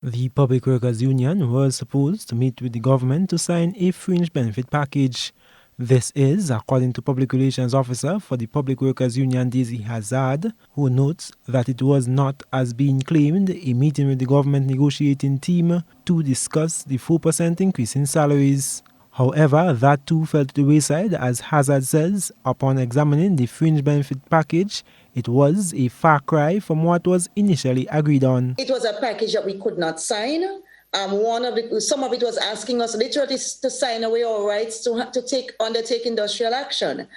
The Public Workers Union was supposed to meet with the government to sign a fringe benefit package. This is, according to Public Relations Officer for the Public Workers Union, Daisy Hazzard, who notes that it was not, as being claimed, a meeting with the government negotiating team to discuss the 4% increase in salaries. However, that too fell to the wayside, as Hazzard says, upon examining the fringe benefit package, it was a far cry from what was initially agreed on. It was a package that we could not sign. Some of it was asking us literally to sign away our rights to undertake industrial action.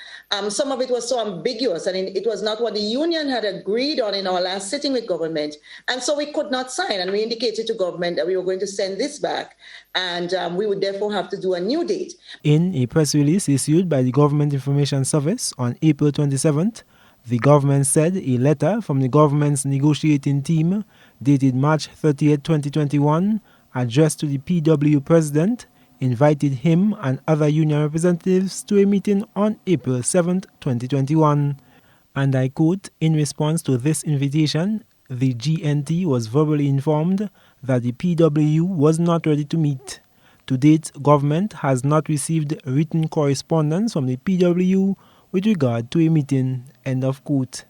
Some of it was so ambiguous, and it was not what the union had agreed on in our last sitting with government, and so we could not sign. And we indicated to government that we were going to send this back, and we would therefore have to do a new date. In a press release issued by the Government Information Service on April 27th, the government said a letter from the government's negotiating team dated March 30, 2021, addressed to the P.W.U president, invited him and other union representatives to a meeting on April 7, 2021. And I quote, "In response to this invitation, the GNT was verbally informed that the P.W.U was not ready to meet. To date, government has not received written correspondence from the P.W.U with regard to a meeting," end of quote.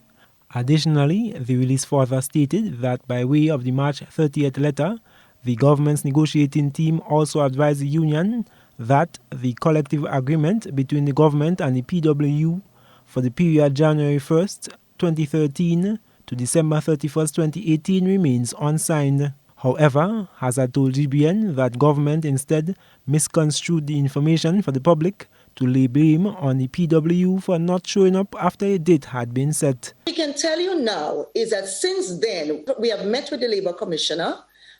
Additionally, the release further stated that by way of the March 30th letter, the government's negotiating team also advised the union that the collective agreement between the government and the P.W.U for the period January 1st, 2013 to December 31st, 2018 remains unsigned. However, Hazzard told GBN that government instead misconstrued the information for the public to lay blame on the P.W.U for not showing up after a date had been set. We can tell you now is that since then, we have met with the Labour Commissioner.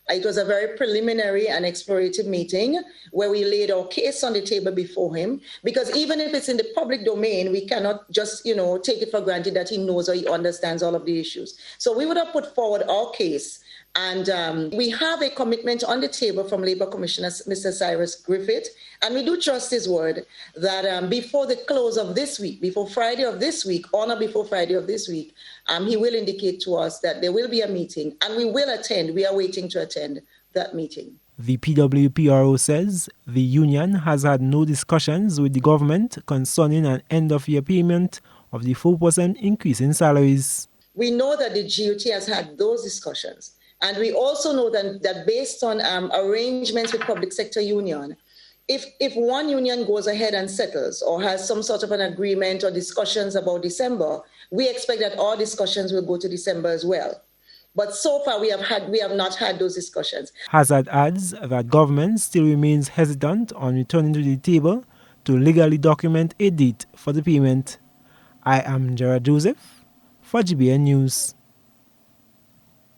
It was a very preliminary and explorative meeting where we laid our case on the table before him, because even if it's in the public domain, we cannot just, take it for granted that he knows or he understands all of the issues. So we would have put forward our case, and we have a commitment on the table from Labour Commissioner Mr. Cyrus Griffith, and we do trust his word that before the close of this week, before Friday of this week, on or before Friday of this week, he will indicate to us that there will be a meeting, and we will attend. We are waiting to attend that meeting. The P.W.U PRO says the union has had no discussions with the government concerning an end-of-year payment of the 4% increase in salaries. We know that the GUT has had those discussions. And we also know that based on arrangements with public sector union, if one union goes ahead and settles or has some sort of an agreement or discussions about December, we expect that all discussions will go to December as well. But so far, we have not had those discussions. Hazzard adds that government still remains hesitant on returning to the table to legally document a date for the payment. I am Gerard Joseph for GBN News.